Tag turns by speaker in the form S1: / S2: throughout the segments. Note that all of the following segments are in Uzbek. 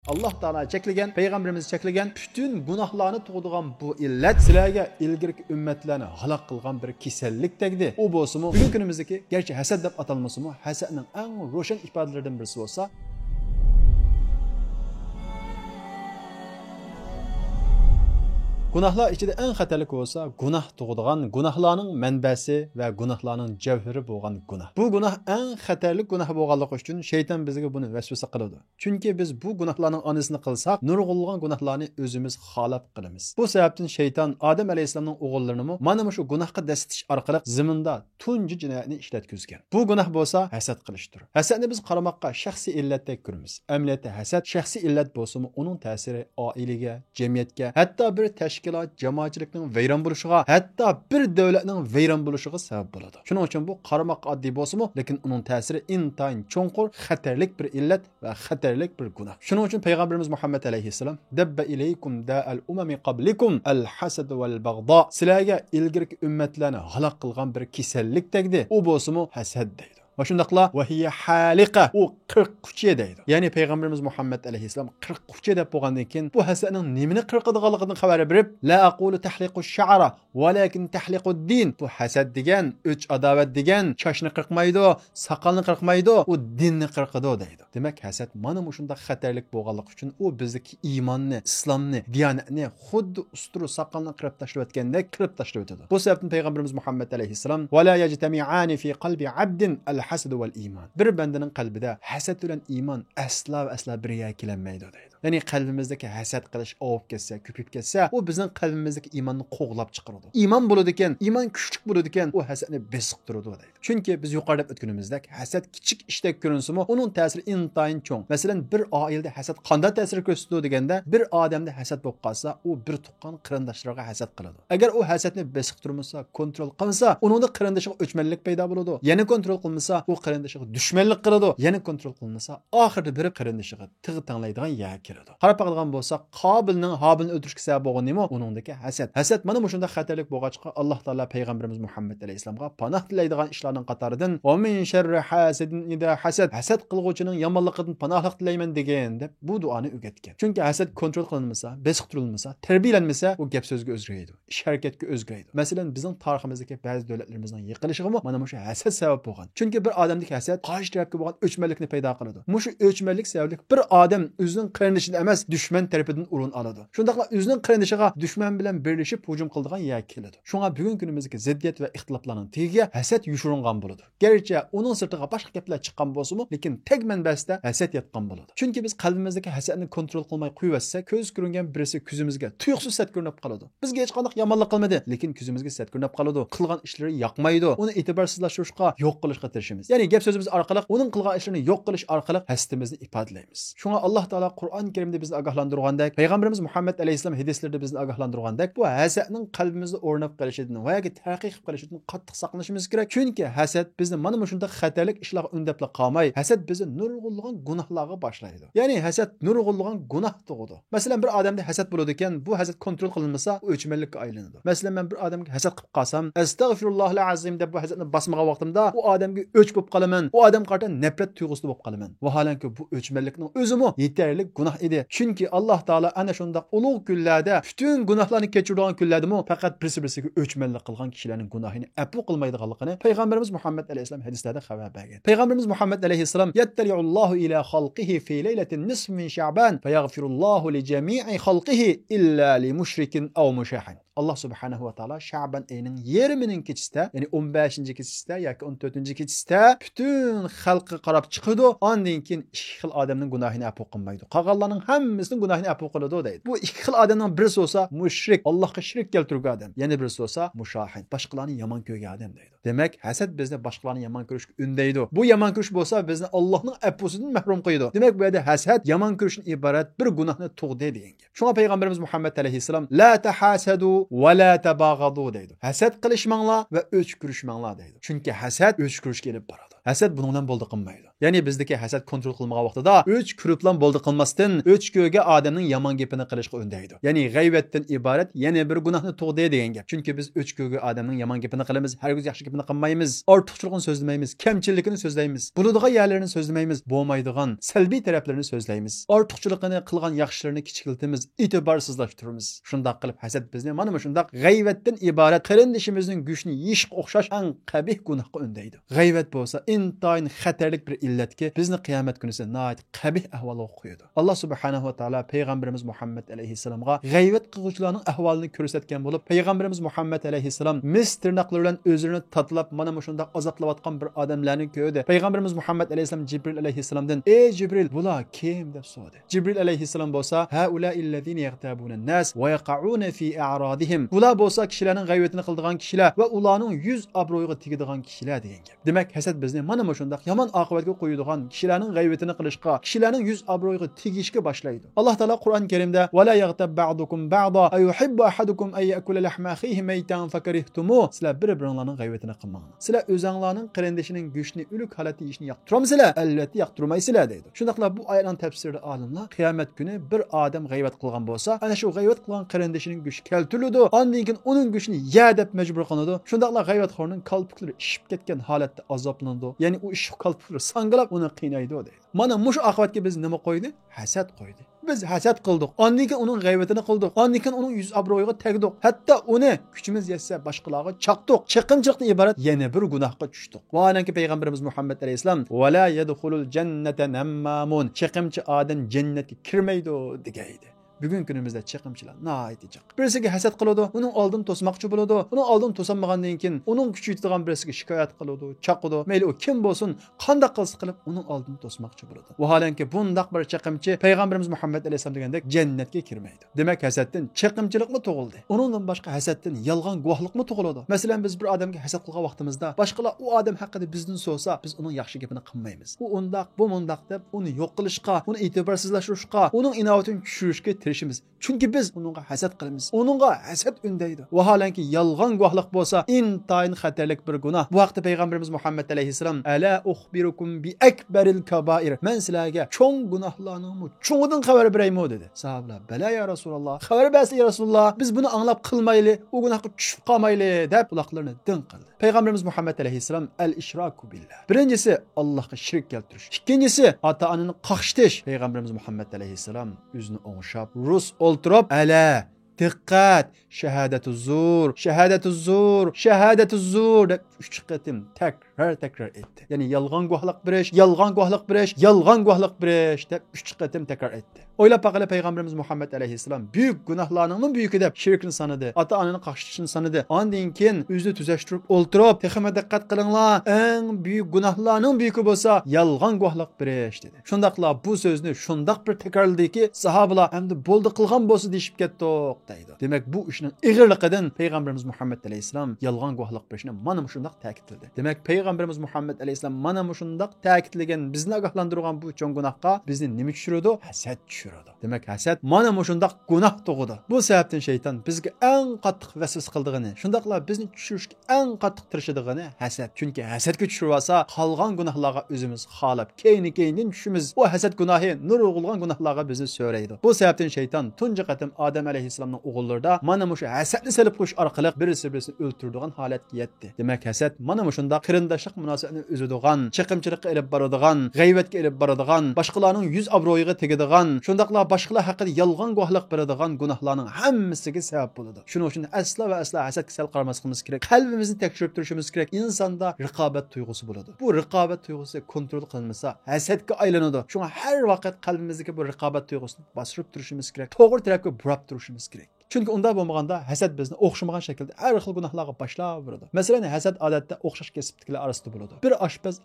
S1: Allah Teala çekilgen, Peygamberimiz çekilgen bütün günahlarını tuğduğun bu illet sizlerge ilgirki ümmetlerini halak kılgan bir kisellik tegdi. O bolsumu bugün günümüzdeki gerçi haset dep atalması mı? Hasetning en roşan ifadelerinden birisi olsa Günahlar içinde en xatarlik olsa günah doğduğan günahlarının menbesi ve günahlarının cevheri boğan günah. Bu günah en xatarlik günah boğanlık için şeytan bizge bunu vesvese kıldı. Çünkü biz bu günahlarının anısını kılsak nurgulgan günahlarını özümüz halap kılımız. Bu sebepten şeytan Adem Aleyhisselam'ın oğullarını mana şu günahka destitiş arkalık ziminde tuncu cinayetini işletküzgen. Bu günah bolsa haset kılıştır. Hasetni biz qaramakka şahsi illettek görümüz. Emniyette haset şahsi illet bolsumu onun tesiri ailege, cemiyetge, hatta bir teşkilat jamoatchilikning vayron bo'lishiga, hatto bir davlatning vayron bo'lishiga sabab bo'ladi. Shuning uchun bu qaramoq oddiy bo'lsa-mu, lekin uning ta'siri intayin cho'nqur, xatarlik bir illat va xatarlik bir gunoh. Shuning uchun payg'ambarimiz Muhammad alayhissalom dabba ilaykum da'al umami qablikum al-hasad wal-baghdha. Sizlarga ilgirki ummatlarni halok qilgan bir kasallik tegdi. U bo'lsa-mu hasad deydi. Ve şundakla vahiye halika o 40 kuchiye deydi. Yani Peygamberimiz Muhammed aleyhisselam 40 kuchiye dep bo'lgandan keyin bu hasadning nimani qirqidiganligini xabar berib, la aqulu tahliqu sha'ra walakin tahliqu din. Bu hasad degan, uch adovat degan, chashni qirqmaydi, saqalni qirqmaydi, u dinni qirqidi deydi. Demak hasad mana shunda xatarlik bo'lganligi uchun u bizdagi iymonni, islomni, diyonatni xuddi usturu saqalni qirib tashlayotgandek qirib tashlayotdi. Bu sababdan Peygamberimiz Muhammed aleyhisselam va la yajtami'ani fi qalbi 'abdin al-hasad vel iman. Bir bendenin kalbide hasad bilen iman asla bir yere kelinmeydi deydi. Yani kalbimizdeki hasad qilish ovib ketsa, ko'pib ketsa, o bizning qalbimizdagi iymonni qo'g'lab chiqaradi. Iymon bo'ladigan, iymon kuchlik bo'ladigan, o hasadni besiq turadi deydi. Chunki biz yuqorida o'tganimizdek hasad kichik ishdak ko'rinsimi, uning ta'siri intayin cho'ng. Masalan, bir oilada hasad qanday ta'sir ko'rsatadi deganda, bir odamda hasad bo'lib qolsa, u bir tuqqan qarindoshlariga hasad qiladi. Agar u hasadni besiq turmasa, kontrol qilmasa, uningda qarindoshiga o'chmanlik paydo bo'ladi. Yana kontrol qilmasa, u qarindoshiga dushmanlik qiladi. Yana kontrol qilmasa, oxirida bir qarindoshiga tig'i tanglaydigan yer keladi. Qarab qolgan bo'lsa, Qobilning Hobilni o'ldirishga sabab bo'lgan nima? Uningdagi hasad. Hasad mana shunda xatarlik bo'lg'achqa Alloh taolo payg'ambarimiz Muhammad alayhisolamga panoh tilaydigan ishlarning qatoridan "Va min sharri hasidin ida hasad." Hasad qilguvchining yomonligidan panohlik tilayman degan deb bu duoni o'rgatgan. Chunki hasad kontrol qilinmasa, besiq turilmasa, tarbiyalanmasa, u gap so'zga o'zgaradi, ish harakatga o'zgaradi. Masalan, bizning tariximizdagi ba'zi davlatlarimizning yiqilishiga mana shu hasad sabab bo'lgan. Chunki bir odamdagi hasad qarshi tarafga bo'lgan o'chmanlikni paydo qiladi. Shu o'chmanlik sababli bir odam o'zining qarindoshidan emas, dushman tarafidan o'rin oladi. Shundaqla o'zining qarindoshiga dushman bilan birlashib hujum qiladigan yer keladi. Shunga bugun kunimizdagi ziddiyat va ixtiloflarning tegiga hasad yushiringan bo'ladi. Garchi uning sirtiga boshqa gaplar chiqqan bo'lsa-mu, lekin tag manbasida hasad yotgan bo'ladi. Chunki biz qalbimizdagi hasadni kontrol qilmay qo'yversak, ko'z ko'ringan birisi ko'zimizga tuyuqsiz sad ko'rinib qoladi. Bizga hech qanday yomonlik qilmadi, lekin ko'zimizga sad ko'rinib qoladi. Qilgan ishlari yoqmaydi. Uni e'tiborsizlashtirishga, yo'q qilishga tirishamiz. Ya'ni gap so'zimiz orqali uning qilgan ishlarini yo'q qilish orqali hasadimizni ifodalaymiz. Shunga Alloh taolo Qur'on Karimda bizni ogohlantirgandek, Peygamberimiz Muhammed aleyhisselam hadislarida bizni ogohlantirgandek, bu hasadning qalbimizda o'rnab qolishidan va yoki tarqiy qilib qolishidan qattiq saqlanishimiz kerak. Chunki hasad bizni mana shunday xatarlik ishlarga undabla qolmay, hasad bizni nurg'ulg'an gunohlarga boshlaydi. Ya'ni hasad nurg'ulg'an gunoh tug'adi. Masalan, bir odamda hasad bo'ladi ekan, bu hasad kontrol qilinmasa, u o'chmanlikka aylanadi. Masalan, men bir odamga hasad qilib qolsam, astagfirullohil azim deb bu hasadni basmagan vaqtimda, u odamga o'ch bo'lib qolaman, u odam qarta nafrat tuyg'usida bo'lib qolaman. Vaholanki bu o'chmanlikning o'zimi yetarli gunoh edi. Chunki Alloh taolo ana shunda ulug' kunlarda bütün gunohlarni kechiradigan kunlardami faqat birsiga o'chmanlik qilgan kishilarning gunohini afu qilmaydiganligini Peygamberimiz Muhammad alayhissalom hadislarda xabar bergan. Peygamberimiz Muhammad alayhissalom yattali'ullohu ila xalqihi fi laylatin nisf min sha'ban fayaghfirullohu li jami'i xalqihi illa li mushrikin aw mushahin. Allah subhanahu wa ta'ala Şaban ayının yarımının keçisida, yani 15. keçisida yoki 14. keçisida bütün xalqqa qarab chiqadi. Ondan keyin ikki xil odamning gunohini afu qilmaydi. Qolganlarning hammasining gunohini afu qiladi deydi. Bu ikki xil odamning birisi bo'lsa mushrik, Allohga shirk keltirgan odam, yana birisi bo'lsa mushahin, boshqalarni yomon ko'rgan odam deydi. Demak, hasad bizni boshqalarni yomon ko'rishga undaydi. Bu yomon ko'rish bo'lsa bizni Allohning afusidan mahrum qo'yadi. Demak, bu yerda hasad yomon ko'rishdan iborat bir gunohni tug'di degan gap. Shunga payg'ambarimiz Muhammad alayhissalom la tahasadu va la tabaghadu deydi. Hasad qilishmanglar va o'ch ko'rishmanglar deydi. Chunki hasad o'ch ko'rishga kelib boradi. Hasad buningdan bo'ldi qilmaydi. Ya'ni bizdagi hasad kontrol qilmagan vaqtida o'ch ko'riblan bo'ldi qilmasdan o'ch ko'ga odamning yomon gapini qilishga undaydi. Ya'ni g'ayvatdan iborat yana bir gunohni tug'di degan gap. Chunki biz o'ch ko'ga odamning yomon gapini qilamiz, hargiz yaxshi gapini qilmaymiz, ortiqchiligini so'zlamaymiz, kamchilikini so'zlaymiz, bo'ladigan yerlarini so'zlamaymiz, bo'lmaydigan salbiy taraflarini so'zlaymiz, ortiqchiligini qilgan yaxshilarini kichikiltimiz, e'tiborsizlashtiramiz. Shundoq qilib hasad bizni mana shundoq g'ayvatdan iborat qarindishimizning go'shini yeyishga o'xshash eng qabih gunohga undaydi. G'ayvat bo'lsa intayin xatarlik bir illatki bizni qiyomat kunisi nihoyat qabih ahvolga qo'yadi. Alloh subhanahu va taolo payg'ambarimiz Muhammad alayhisalomga g'ayvat qiluvchilarning ahvolini ko'rsatgan bo'lib, payg'ambarimiz Muhammad alayhisalom mis tirnoqlari bilan o'zini tatlab mana shundoq azoblayotgan bir odamlarni ko'rdi. Payg'ambarimiz Muhammad alayhisalom Jibril alayhisalomdan: "Ey Jibril, bular kim?" deb so'radi. Jibril alayhisalom bo'lsa: "Haula illazina yagtabuna nas va yaqauna fi a'radihim." Bular bo'lsa kishilarning g'ayvatini qildigan kishilar va ularning yuz obro'yiga tegadigan kishilar degan gap. Demak, hasad bizni mana shundoq yomon oqibatga qo'yadigan kishilarning g'ayvatini qilishga, kishilarning yuz obro'yiga tegishga boshlaydi. Alloh taolo Qur'on Karimda: "Va la yaghtab ba'dukum ba'da ayuhibbu ahadukum ay yakula lahma akhihi maytan fakarihtumu." Sizlar bir-biringlarning g'ayvatini qilmanglar. Sizlar o'zinglarning qarindishining go'shtini o'lik holatda yeyishni yoqtiramsizlar? Albatta yoqtirmaysizlar deydi. Shundaqla bu oyatning tafsirida olimlar qiyomat kuni bir odam g'ayvat qilgan bo'lsa, ana shu g'ayvat qilgan qarindishining go'shti keltiriladi. Ondan keyin uning go'shtini ye deb majbur qilinadi. Shundaqla g'ayvatxo'rning qalbpuklari ishib ketgan holatda azoblanadi. Ya'ni u ish qalbpuklari sanglab uni qiynaydi deydi. Mana mush oqibatga biz nima qo'ydi? Hasad qo'ydi. Biz hasad qildik. Ondan keyin uning g'ayvatini qildik. Ondan keyin uning yuz obro'yiga tegdik. Hatto uni kuchimiz yetsa boshqalarga chaqdik. Chiqimchilikdan iborat yana bir gunohga tushdik. Va ananki payg'ambarimiz Muhammad alayhisalom: "Va la yadkhulul jannata nammamun." Chiqimchi odam jannatga kirmaydi degaydi. Bugun kunimizda chiqimchilar nihoyat jiq. Birisiga hasad qiladi, uning oldini to'smoqchi bo'ladi. Uning oldini to'samagandan keyin uning kuchaytirgan birisiga shikoyat qiladi, chaqadi. Mayli u kim bo'lsin, qanday qilsa qilib uning oldini to'smoqchi bo'ladi. Vaholanki bundaq bir chiqimchi payg'ambarimiz Muhammad alayhisalom degandek jannatga kirmaydi. Demak, hasaddan chiqimchilikmi tug'ildi. Uningdan boshqa hasaddan yolg'on guvohlikmi tug'iladi. Masalan, biz bir odamga hasad qilgan vaqtimizda boshqalar u odam haqida bizdan so'rasa, biz uning yaxshi gapini qilmaymiz. U undaq, bu mundaq deb uni yo'q qilishga, uni e'tiborsizlashtirishga, uning inovatini tushirishga Chunki biz uningga hasad qilamiz. Uningga hasad undaydi. Vaholanki yolg'on guvohlik bo'lsa, intayin xatarlik bir gunoh. Bu vaqtda payg'ambarimiz Muhammad alayhisalom: "Ala ukhbirukum bi akbaril kabair." Men sizlarga cho'ng gunohlarning cho'ngidan xabar beraymi dedi. Sahobalar: "Bala ya Rasululloh. Xabar bersin ya Rasululloh. Biz buni anglab qilmayli, u gunohga tushib qolmayli" deb quloqlarini din qildi. Payg'ambarimiz Muhammad alayhisalom al-ishraku billah. Birinchisi Allohga shirk keltirish. Ikkinchisi ota-onani qaqshitish. Payg'ambarimiz Muhammad alayhisalom o'zini o'ngshab, rus o'ltirib, "Ala diqqat, shahadatu zur, shahadatu zur, shahadatu zur" deb 3 qatim takrar etdi. Ya'ni yolg'on guvohlik berish, yolg'on guvohlik berish, yolg'on guvohlik berish deb 3 qatim takrar etdi. O'ylab baqala payg'ambarimiz Muhammad alayhisalom buyuk gunohlarning buyuki deb shirkni sanadi, ota-onani qaqshitishni sanadi. Ondan keyin o'zini tuzashtirib o'ltirib, "Texma diqqat qilinglar, eng buyuk gunohlarning buyuki bo'lsa, yolg'on guvohlik berish" dedi. Shundaqla bu so'zni shundoq bir takrorladiki, sahobalar endi bo'ldi qilgan bo'lsa deyishib ketdik deydi. Demak, bu ishning ig'irligidan payg'ambarimiz Muhammad alayhisalom yolg'on guvohlik berishni mana shundoq ta'kidladi. Demak, payg'ambarimiz Muhammad alayhisalom mana shundoq ta'kidlagan, bizni ogohlantirgan bu cho'ng gunohga bizni nima tushiradi? Hasad tushiradi. Demak, hasad mana shundoq gunoh tug'idi. Bu sababdan shayton bizga eng qattiq vasvasa qildigani, shundaqla bizni tushirishga eng qattiq tirishidigani hasad. Chunki hasadga tushirib olsa, qolgan gunohlarga o'zimiz xolab, keyin tushimiz. Bu hasad gunohi nurg'ulgan gunohlarga bizni so'raydi. Bu sababdan shayton tunji qatim Odam alayhisalomning o'g'illarida mana shu hasadni selib qo'yish orqali birisini o'ltiradigan holatga yetdi. Demak, hasad mana shundoq qarindoshlik munosabatini o'zadigan, chiqimchilikqa olib boradigan, g'ayvatga olib boradigan, boshqalarning yuz obro'yiga tegadigan, shundaqla boshqalar haqida yolg'on guvohlik beradigan gunohlarning hammasiga sabab bo'ladi. Shuning uchun aslo va aslo hasadga sal qaramasligimiz kerak. Qalbimizni tekshirib turishimiz kerak. Insonda raqobat tuyg'usi bo'ladi. Bu raqobat tuyg'usi kontrol qilinmasa, hasadga aylanadi. Shunga har vaqt qalbimizdagi bu raqobat tuyg'usini bostirib turishimiz kerak. To'g'ri tarafga burab turishimiz kerak. Chunki unda bo'lmaganda hasad bizni o'xshamagan shaklda har xil gunohlarga boshlab beradi. Masalan, hasad odatda o'xshash kasbdagilar orasida bo'ladi. Bir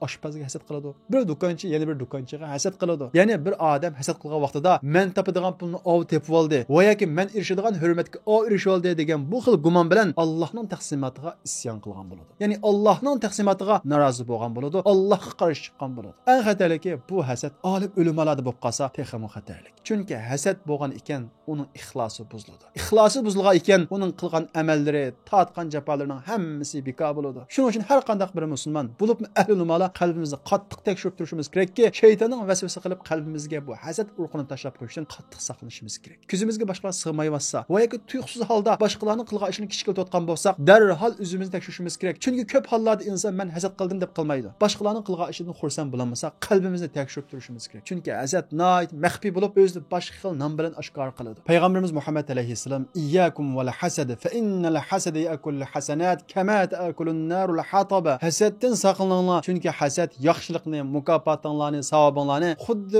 S1: oshpazga hasad qiladi, bir do'konchi yana bir do'konchiga hasad qiladi. Ya'ni bir odam hasad qilgan vaqtida men topadigan pulni ov tepib oldi, va yoki men erishadigan hurmatga ov erishib oldi degan bu xil gumon bilan Allohning taqsimotiga isyon qilgan bo'ladi. Ya'ni Allohning taqsimotiga norozi bo'lgan bo'ladi, Allohga qarshi chiqqan bo'ladi. Eng xatarligi bu hasad olib o'lim oladi bo'lib qolsa, texmo xatarlik. Chunki hasad bo'lgan ekan, uning ixlosi buziladi. ixlosi buzilgan ekan, uning qilgan amallari, tatgan jafalarining hammasi bekor bo'ladi. Shuning uchun har qanday bir musulmon bo'lib ahlul umala qalbimizni qattiq tekshirib turishimiz kerakki, shaytonning vasvasa qilib qalbimizga bu hasad urqini tashlab qo'yishdan qattiq saqlanishimiz kerak. Ko'zimizga boshqalar sig'mayotsa va yoki tuyuqsiz holda boshqalarning qilgan ishini kichiklatayotgan bo'lsak, darhol o'zimizni tekshirishimiz kerak. Chunki ko'p hollarda inson men hasad qildim deb qilmaydi. Boshqalarning qilgan ishidan xursand bo'lmasa, qalbimizni tekshirib turishimiz kerak. Chunki hasad nihoyat maxfiy bo'lib, o'zini boshqa xil nom bilan oshkor qiladi. Payg'ambarimiz Muhammad alayhisalom: "Iyyakum val hasad fa innal hasada ya'kul hasanat kama ta'kulun narul hataba." Hasaddan saqlaninglar, chunki hasad yaxshilikni, mukofotinglarni, savobinglarni xuddi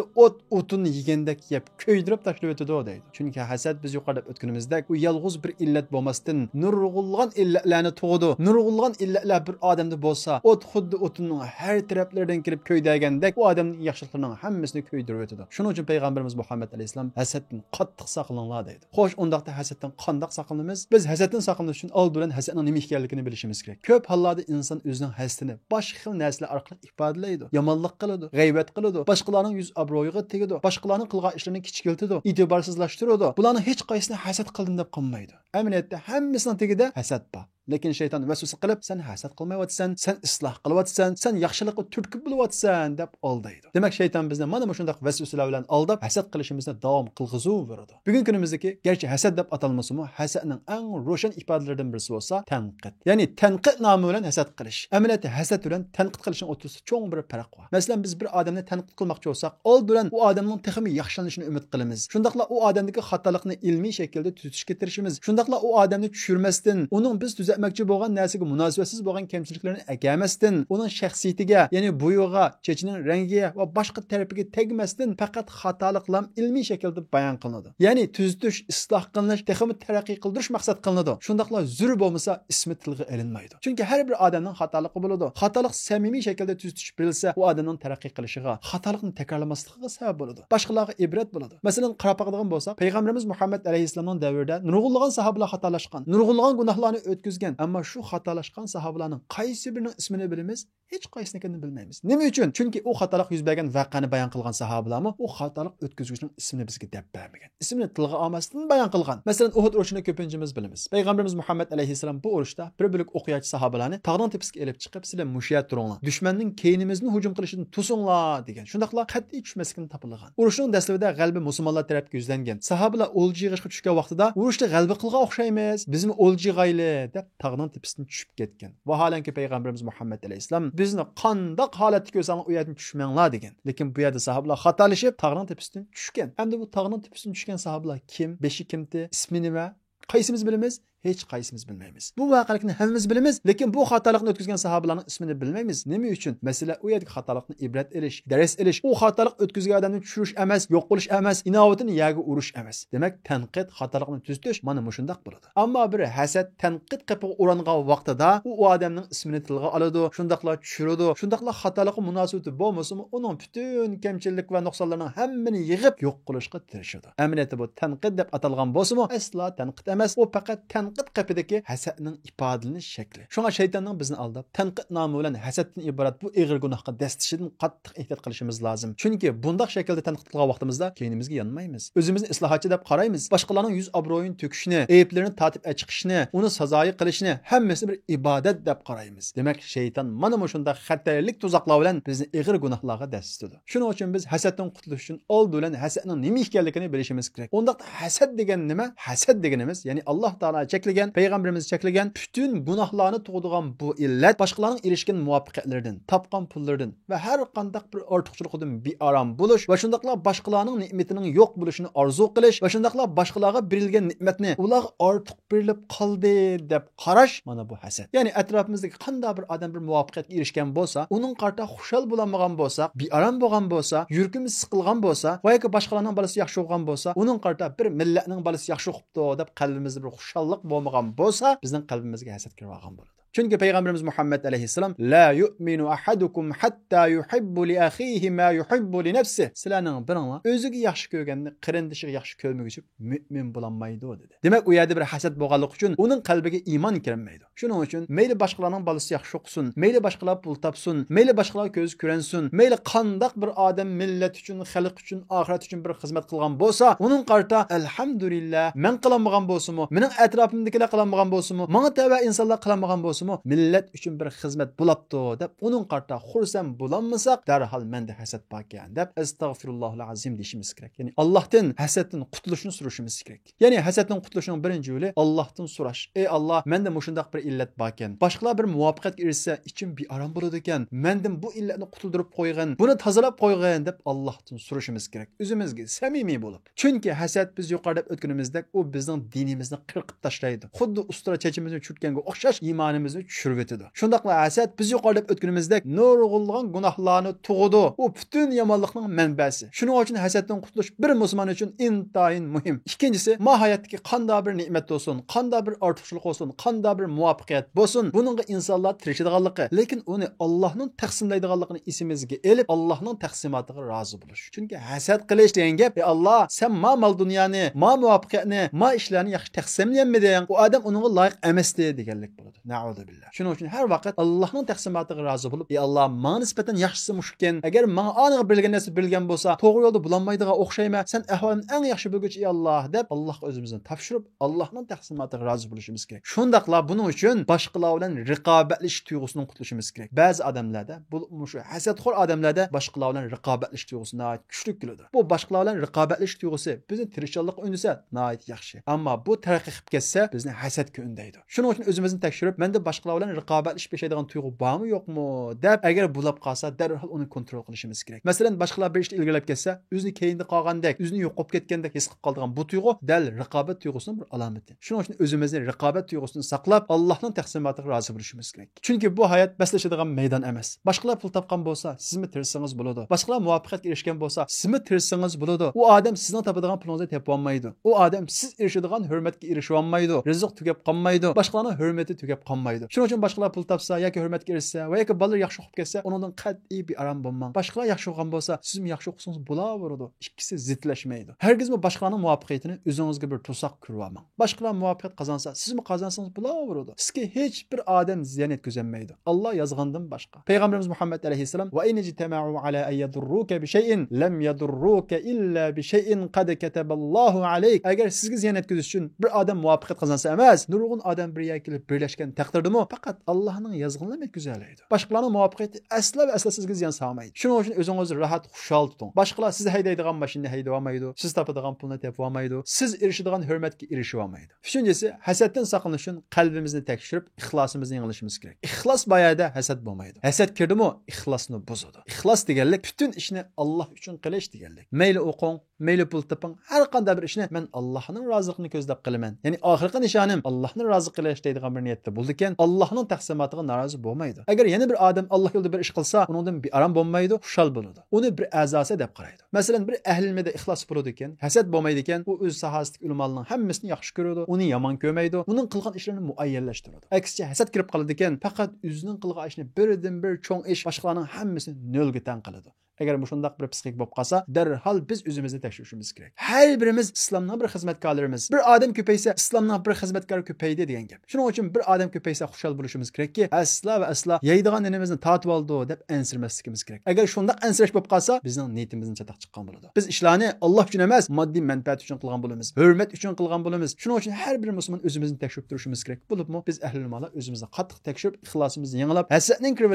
S1: o'tun yegandek yeb ko'ydirib tashlab o'tadi deydi. Chunki hasad biz yuqorida o'tganimizdek, u yolg'iz bir illat bo'lmasdan nurg'ulg'an illatlarni tug'di. Nurg'ulg'an illatlar bir odamda bo'lsa, xuddi o'tunning har taraflaridan kelib ko'ydagandek, u odamning yaxshiliklarining hammasini ko'ydirib o'tadi. Shuning uchun payg'ambarimiz Muhammad alayhisalom hasaddan qattiq saqlaninglar deydi. Xo'sh, undaqda hasaddan qanday saqlanamiz? Biz hasaddan saqlanish uchun oldin hasadning nima ekanligini bilishimiz kerak. Ko'p hollarda inson o'zining hasadini boshqa xil narsalar orqali ifodalaydi. Yomonlik qiladi, g'aybat qiladi, boshqalarning yuz obro'yiga tegadi, boshqalarning qilgan ishlarini kichikiltadi, e'tiborsizlashtiradi. Bularning hech qaysini hasad qildim deb qilmaydi. Amaliyotda hammasining tagida hasad bor. Lekin shayton vasvasa qilib, sen hasad qilmayotsan, sen isloh qilyotsan, sen yaxshilikqa turtki bo'lyotsan deb aldaydi. Demak, shayton bizni mana shunday vasvasalar bilan aldab, hasad qilishimizni davom qilg'izaveradi. Bugungi kunimizdagi garchi hasad deb atalmasa-mu, hasadning eng ro'shan ifodalaridan birisi bo'lsa, tanqid. Ya'ni tanqid nomi bilan hasad qilish. Amaliyotda hasad bilan tanqid qilishning o'rtasida cho'ng bir farq bor. Masalan, biz bir odamni tanqid qilmoqchi bo'lsak, oldin u odamning texmi yaxshilanishini umid qilamiz. Shundaqla u odamdagi xatolikni ilmiy shaklda tuzatishga tirishamiz. Shundaqla u odamni tushirmasdan, uning biz makci bo'lgan narsaga munosabatsiz bo'lgan kamchiliklarni akamasdan, uning shaxsiyatiga, ya'ni bo'yig'iga, chechining rangiga va boshqa tarafiga tegmasdan faqat xatoliklar ilmiy shaklda bayon qilinadi. Ya'ni tuzatish, isloh qilish, texmi taraqqiy qildirish maqsad qilinadi. Shundaqla zur bo'lmasa ismi tilga ilinmaydi. Chunki har bir odamning xatoligi bo'ladi. Xatolik samimiy shaklda tuzatish bilsa, u odamning taraqqiy qilishiga, xatolikni takrorlamasligiga sabab bo'ladi. Boshqalarga ibrat bo'ladi. Masalan, qarab qoladigan bo'lsak, payg'ambarimiz Muhammad alayhisalomning davrida nurg'ulg'an sahobalar xatolashgan, nurg'ulg'an gunohlarni o'tkazgan. Ammo shu xatolashgan sahobalarning qaysi birining ismini bilamiz, hech qaysinikini bilmaymiz. Nima uchun? Chunki u xatolik yuz bergan voqeani bayon qilgan sahobalarmi u xatolik o'tkazuvchining ismini bizga deb bermagan. Ismini tilga olmasdan bayon qilgan. Masalan, Uhud urushini ko'pinchimiz bilamiz. Payg'ambarimiz Muhammad alayhisalom bu urushda bir bo'lak o'qiyotchi sahobalarni tog'ning tepasiga elib chiqib, "Sizlar mushiyat turinglar. Dushmanning keynimizni hujum qilishidan to'singlar" degan. Shundaqla qat'iy tushmaslikni topilgan. Urushning dastlabida g'alba musulmonlar tarafga yuzlangan. Sahobalar o'lja yig'ishga tushgan vaqtida, "Urushda g'alba qilgan o'xshaymiz. Bizmi o'lja g'ayli" deb tog'ning tepasidan tushib ketgan. Vaholanki payg'ambarimiz Muhammad alayhisalom bizni qandoq holatda ko'rsang u yerdan tushmanglar degan. Lekin bu yerda sahobalar xatolashib tog'ning tepasidan tushgan. Hamda bu tog'ning tepasidan tushgan sahobalar kim? Beshi kimdi? Ismi nima? Qaysimiz bilamiz? Hech qaysimiz bilmaymiz. Bu voqelikni hammamiz bilamiz, lekin bu xatolikni o'tkazgan sahobalarning ismini bilmaymiz. Nima uchun? Masala u yerdagi xatolikni ibrat elish, dars elish. U xatolik o'tkazgan odamni tushirish emas, yo'q qilish emas, inovatini yaga urish emas. Demak, tanqid xatolikni tuzatish mana shundoq bo'ladi. Ammo bir hasad tanqid qilib urangan vaqtida u odamning ismini tilga oladi, shundoqla tushiradi, shundoqla xatolikqa munosabati bo'lmasa, uning butun kamchilik va nuqsonlarning hammani yig'ib yo'q qilishga tirishadi. Amaliyotda bu tanqid deb atalgan bo'lsa-mu, aslo tanqid emas, u faqat tanqid qapidagi hasadning ifodalanish shakli. Shunga shaytonning bizni aldab, tanqid nomi bilan hasaddan iborat bu ig'ir gunohga dastishidan qattiq ehtiyot qilishimiz lozim. Chunki bundaq shaklda tanqid qilgan vaqtimizda keynimizga yonmaymiz. O'zimizni islohotchi deb qaraymiz. Boshqalarning yuz obro'yini to'kishni, ayiblarini tatib chiqishni, uni sazoyi qilishni hammasini bir ibodat deb qaraymiz. Demak, shayton mana shunday xatarlik tuzoqlar bilan bizni ig'ir gunohlarga dastidi. Shuning uchun biz hasaddan qutulish uchun oldin hasadning nima ekanligini bilishimiz kerak. Undaq hasad degan nima? Hasad deganimiz, ya'ni Alloh taolo cheklagan, payg'ambarimiz cheklagan bütün gunohlarni tug'dirgan bu illat boshqalarning erishgan muvaffaqiyatlaridan, topgan pullaridan va har qanday bir ortiqchiligidan bearam bo'lish va shundaqla boshqalarning ne'matining yo'q bo'lishini orzu qilish va shundaqla boshqalarga berilgan ne'matni ular ortiq berilib qoldi deb qarash mana bu hasad. Ya'ni atrofimizdagi qanday bir odam bir muvaffaqiyatga erishgan bo'lsa, uning qarta xushal bo'lmagan bo'lsa, bearam bo'lgan bo'lsa, yuragimiz siqilgan bo'lsa va yoki boshqalarning bolasi yaxshi bo'lgan bo'lsa, uning qarta bir millatning bolasi yaxshi bo'libdi deb qalbimizda bir xushallik bo'lmagan bo'lsa, bizning qalbimizga hasad kirib olgan bo'ladi. Chunki payg'ambarimiz Muhammad alayhissalom la yu'minu ahadukum hatta yuhibbu li akhihi ma yuhibbu li nafsihi. Sizlarning biringlar o'ziga yaxshi ko'rganni qarindishiga yaxshi ko'rmaguncha mu'min bo'lolmaydi dedi. Demak, u yerda bir hasad bo'lganligi uchun uning qalbiga iymon kirmaydi. Shuning uchun mayli boshqalarning bolasi yaxshi o'qisin, mayli boshqalar pul topsin, mayli boshqalar ko'z ko'ransin, mayli qandoq bir odam millat uchun, xalq uchun, oxirat uchun bir xizmat qilgan bo'lsa, uning qarta alhamdulillah, men qilmagan bo'lsimi, mening atrofimdagilar qilmagan bo'lsimi, menga tava insonlar qilmagan bo'lsimi, millat uchun bir xizmat bo'libdi deb uning qarta xursand bo'lolmasak, darhol menda hasad bor ekan deb astag'firullohul azim deyishimiz kerak. Ya'ni Allohdan hasaddan qutulishni so'rashimiz kerak. Ya'ni hasaddan qutulishining birinchi yo'li Allohdan so'rash. Ey Alloh, menda mushundaq bir illat bor ekan. Boshqalar bir muvaffaqiyatga erishsa, ichim bir aram bo'ladi ekan. Mendan bu illatni qutuldirib qo'ygan, buni tozalab qo'ygan deb Allohdan so'rashimiz kerak. O'zimizga samimiy bo'lib. Chunki hasad biz yuqorida o'tganimizdek u bizning dinimizni qirqib tashlaydi. Xuddi ustura chechimizni churtganga o'xshash iymonimizni tushirib o'tadi. Shundaqla hasad biz yuqorida o'tganimizdek nurg'ulg'an gunohlarni tug'idi. U butun yomonlikning manbasi. Shuning uchun hasaddan qutulish bir musulmon uchun intayin muhim. Ikkinchisi, hayotdagi qanday bir ne'mat bo'lsin, qanday bir ortiqchilik bo'lsin, qanday bir muvaffaqiyat bo'lsin, buningga insonlar tirishadiganligi, lekin uni Allohning taqsimlaydiganligini esimizga elib, Allohning taqsimotiga rozi bo'lish. Chunki hasad qilish degan gap, ey Alloh, sen mal dunyoni, muvaffaqiyatni, ishlarni yaxshi taqsimlayapmiding? U odam uningga loyiq emasdi deganlik bo'ladi. Na'udhu billah. Shuning uchun har vaqt Allohning taqsimotiga rozi bo'lib, ey Alloh, menga nisbatan yaxshisi mushkan. Agar menga aniq bilgan narsa bilgan bo'lsa, to'g'ri yo'lda bulanmaydigan o'xshayman. Sen ahvolimni eng yaxshi bilguchi ey Alloh deb Allohga o'zimizni topshirib, Allohning taqsimotiga rozi bo'lishimiz kerak. Shundaqla buning uchun boshqalar bilan raqobatlashish tuyg'usidan qutulishimiz kerak. Ba'zi odamlarda, bu shu hasadxo'r odamlarda boshqalar bilan raqobatlashish tuyg'usi nihoyat kuchli keladi. Bu boshqalar bilan raqobatlashish tuyg'usi bizni tirishchilik o'ynasa nihoyat yaxshi. Ammo bu taraqqiy qilib ketsa, bizni hasadga undaydi. Shuning uchun o'zimizni tekshirib, menda boshqalar bilan raqobatlashib yashaydigan tuyg'u bormi, yo'qmi deb agar bulab qolsa, darhol uni kontrol qilishimiz kerak. Masalan, boshqalar bir ishni ilgilab ketsa, o'zini keyinda qolgandek, o'zini yo'qolib ketgandek his qilib qoladigan bu tuyg'u dal raqobat tuyg'usining bir alomati. Shuning uchun o'zimizni raqobat tuyg'usini saqlab, Allohning taqsimotiga rozi bo'lishimiz kerak. Chunki bu hayot baslashadigan maydon emas. Boshqalar pul topgan bo'lsa, sizmi tirsangiz bo'ladi. Boshqalar muvaffaqiyatga erishgan bo'lsa, sizmi tirsangiz bo'ladi. U odam sizning topadigan pulingizni tepib olmaydi. U odam siz erishadigan hurmatga erishib olmaydi. Rizq tugab qolmaydi. Boshqalarning hurmati tugab qolmaydi. Shuning uchun boshqalar pul topsa yoki hurmatga erishsa va yoki bolalar yaxshi o'qib ketsa, uningdan qat'iy bir aram bo'lmang. Boshqalar yaxshi o'qigan bo'lsa, sizmi yaxshi o'qisangiz bo'laveradi. Ikkisi zidlashmaydi. Hargizmi boshqalarning muvaffaqiyatini o'zingizga bir to'saq ko'rib olmang. Boshqalar muvaffaqiyat qozonsa, sizmi qozonsangiz bo'laveradi. Sizga hech bir odam ziyon yetkazolmaydi. Alloh yozgandan boshqa. Payg'ambarimiz Muhammad alayhissalom va in jitama'u ala an yadurruka bi shay'in lam yadurruka illa bi shay'in qad kataballohu alayk. Agar sizga ziyon yetkazish uchun bir odam muvaffaqiyat qozonsa emas, nurg'un odam bir yerga kelib birlashgan taqdirdami, faqat Allohning yozganini yetkazalaydi. Boshqalarning muvaffaqiyati asla va asla sizga ziyon solmaydi. Shuning uchun o'zingizni rahat, xushal tuting. Boshqalar siz haydaydigan mashinani hayday olmaydi, siz topadigan pulni tepib olmaydi, siz erishadigan hurmatga erishib olmaydi. Uchinchisi, hasaddan saqlanish uchun qalbimizni tekshirib, ixlosimizni yanglishimiz kerak. Ixlos bayada hasad bo'lmaydi. Hasad kirdimi, ixlosni buzadi. Ixlos deganlik butun ishni Alloh uchun qilish deganlik. Mayli o'qing, mayli pul toping, har qanday bir ishni men Allohning roziligini ko'zlab qilaman. Ya'ni oxirgi nishonim Allohni rozi qilish deydigan bir niyatda bo'ldi ekan, Allohning taqsimotiga norozi bo'lmaydi. Agar yana bir odam Alloh yo'lida bir ish qilsa, uningdan bir aram bo'lmaydi, xushal bo'ladi. Uni bir a'zosi deb qaraydi. Masalan, bir ahli ilmida ixlos bo'ladi ekan, hasad bo'lmaydi ekan, u o'z sohasidagi ulamalarning hammasini yaxshi ko'radi, uni yomon ko'rmaydi, uning qilgan ishlarini muayyanlashtiradi. Aksicha hasad kirib qoladi ekan, faqat o'zining qilgan ishni birdan bir cho'ng ish, boshqalarning hammasini nolga tan qiladi. Agar bu shundaq bir psixik bo'lib qolsa, darhol biz o'zimizni tekshirishimiz kerak. Har birimiz islomning bir xizmatkorlarimiz. Bir odam ko'paysa, islomning bir xizmatkori ko'paydi degan gap. Shuning uchun bir odam ko'paysa xushal bo'lishimiz kerakki, asla va asla yeydigan nenimizni tatib oldi deb ansirmasligimiz kerak. Agar shundaq ansirash bo'lib qolsa, bizning niyatimizdan chataq chiqqan bo'ladi. Biz ishlarni Alloh uchun emas, moddiy manfaat uchun qilgan bo'lamiz, hurmat uchun qilgan bo'lamiz. Shuning uchun har bir musulmon o'zimizni tekshirib turishimiz kerak. Bo'libmi, biz ahli ilmlar o'zimizni qattiq tekshirib, ixlosimizni yanglab, hasadning kirib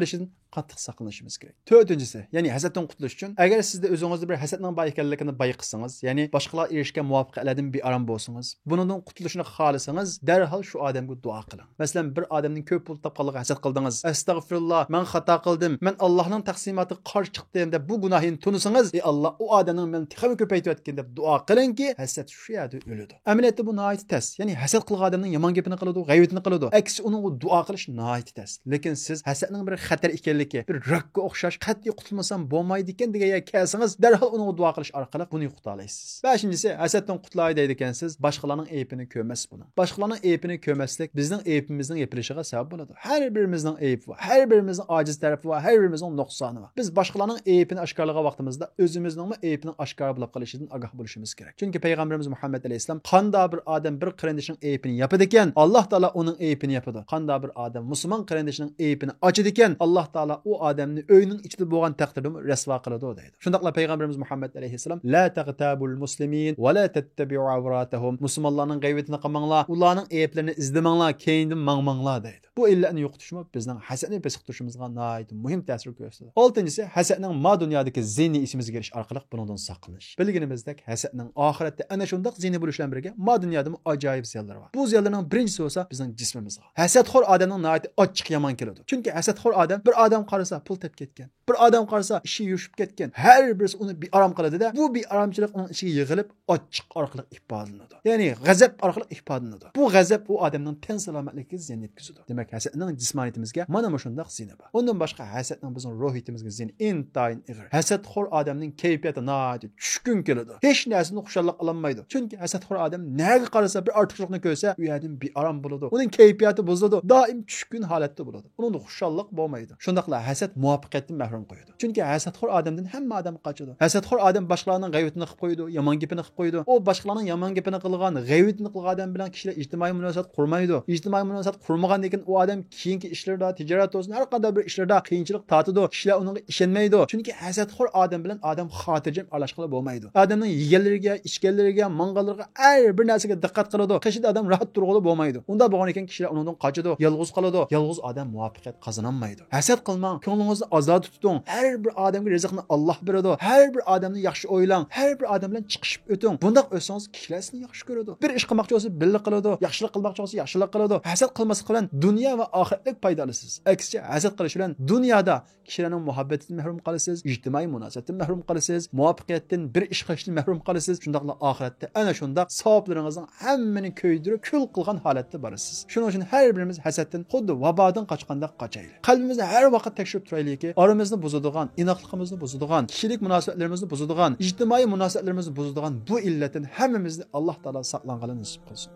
S1: qattiq saqlanishimiz kerak. To'rtinchisi, ya'ni hasaddan qutulish uchun agar sizda o'zingizda bir hasadning bor ekanligini bayqasangiz, ya'ni boshqalar erishgan muvaffaqiyatlardan bir aram bo'lsangiz, bundan qutulishni xohlasangiz, darhol shu odamga duo qiling. Masalan, bir odamning ko'p pul topganligiga hasad qildingiz. Astag'firullah, men xato qildim. Men Allohning taqsimotiga qarshi chiqdim deb bu gunohini tunisangiz, ey Alloh, u odamning meni texmi ko'paytayotgan deb duo qilingki, hasad shu yerda o'ladi. Amaliyotda bu nihoyat tez. Ya'ni hasad qilgan odamning yomon gapini qiladi, g'aybatini qiladi. Aksi uning duo qilish nihoyat tez. Lekin siz hasadning bir xatar ekanligi, bir rakka o'xshash qat'iy qutulmasam bo'lmaydi qutlaydi ekan degan kelsangiz, darhol unga duo qilish orqali buni yo'qotalaysiz. 5-si, hasaddan qutlay deydi ekansiz, boshqalarning aybini ko'rmas buni. Boshqalarning aybini ko'rmaslik bizning aybimizning yepilishiga sabab bo'ladi. Har birimizning aybi bor, har birimizning ojiz tarafi bor, har birimizning nuqsoni bor. Biz boshqalarning aybini oshkorlagan vaqtimizda o'zimizning aybining oshkor bo'lib qolishidan ogoh bo'lishimiz kerak. Chunki payg'ambarimiz Muhammad alayhisalom qanda bir odam bir qarindishining aybini yapadi ekan, Alloh taolo uning aybini yapadi. Qanda bir odam musulmon qarindishining aybini ochadi ekan, Alloh taolo u odamni o'yining ichida bo'lgan taqdirda rasvo qiladi deydi. Shundaqla payg'ambarimiz Muhammad alayhisalom la taqtabul muslimin va la tattabi'u awratahum. Musulmonlarning g'aybatini qilmanglar, ularning ayblarini izlamanglar, keyindan mangmanglar deydi. Bu illatni yo'qotishmi bizning hasadni besiqtirishimizga nihoyat muhim ta'sir ko'rsatadi. 6-si, hasadning ma dunyodagi zini isimizga kirish orqali bundan saqlanish. Bilganimizdek, hasadning oxiratda ana shundaq zini bo'lish bilan birga ma dunyoda ajoyib ziyonlari bor. Bu ziyonlarning birinchisi bo'lsa bizning jismimizga. Hasadxo'r odamning nihoyat ochiq yomon keladi. Chunki hasadxo'r odam bir odam qarasa pul tep ketgan, bir odam qarasa ishi yurishib ketgan, har birisi uni bir aram qiladi-da, bu bir aramchilik uning ichiga yig'ilib ochiq orqali ifodalanadi. Ya'ni g'azab orqali ifodalanadi. Bu g'azab u odamning tan salomatligiga ziyon yetkazadi. Demak, hasadning jismoniyatimizga mana shunday ziyoni bor. Undan boshqa hasadning bizning ruhiyatimizga ziyoni intayin ig'ir. Hasadxo'r odamning kayfiyati nihoyat tushkun keladi. Hech narsani xushallik ololmaydi. Chunki hasadxo'r odam nega qarasa bir ortiqlikni ko'rsa, u yerdan bir aram bo'ladi. Uning kayfiyati buziladi, doim tushkun holatda bo'ladi. Uning xushallik bo'lmaydi. Shundaqla hasad muvaffaqiyatdan mahrum qo'yadi. Chunki hasadxo'r odamdan hamma odam qochadi. Hasadxo'r odam boshqalarning g'aybatini qilib qo'ydi, yomon gapini qilib qo'ydi. U boshqalarning yomon gapini qilgan, g'aybatini qilgan odam bilan kishilar ijtimoiy munosabat qurmaydi. Ijtimoiy munosabat qurmagandan keyin u odam keyingi ishlarda, tijorat olsun, har qanday bir ishlarda qiyinchilik tortadi. Kishilar unga ishonmaydi. Chunki hasadxo'r odam bilan odam xotirjam aralashqili bo'lmaydi. Odamning yeganlariga, ichganlariga, manganlariga har bir narsaga diqqat qiladi. Qishida odam rahat turg'ili bo'lmaydi. Unda bo'lgan ekan kishilar undan qochadi, yolg'iz qoladi. Yolg'iz odam muvaffaqiyat qozonolmaydi. Hasad qilmang, ko'nglingizni ozod tuting. Har bir odamga rizqni Alloh beradi. Har bir odamni yaxshi o'ylang, har bir odam bilan chiqishib o'ting. Bundaq o'tsangiz kishilar sizni yaxshi ko'radi. Bir ish qilmoqchi bo'lsa birga qiladi, yaxshilik qilmoqchi bo'lsa yaxshilik qiladi. Hasad qilmaslik bilan dunyo va oxiratlik foydalisiz. Aksicha hasad qilish bilan dunyoda kishilarning muhabbatidan mahrum qolasiz, ijtimoiy munosabatdan mahrum qolasiz, muvaffaqiyatdan bir ish qilishdan mahrum qolasiz. Shundaqla oxiratda ana shundaq savoblaringizning hammani ko'ydirib, kul qilgan holatda borasiz. Shuning uchun har birimiz hasaddan xuddi vabodan qochganda qochaylik. Qalbimizni har vaqt tekshirib turaylikki, oramizni buzadigan, inoqligimizni buzadigan, kishilik munosabatlarimizni buzadigan, ijtimoiy munosabatlarimizni buzadigan bu illatdan hammamizni Alloh taolo saqlanganini nasib qilsin.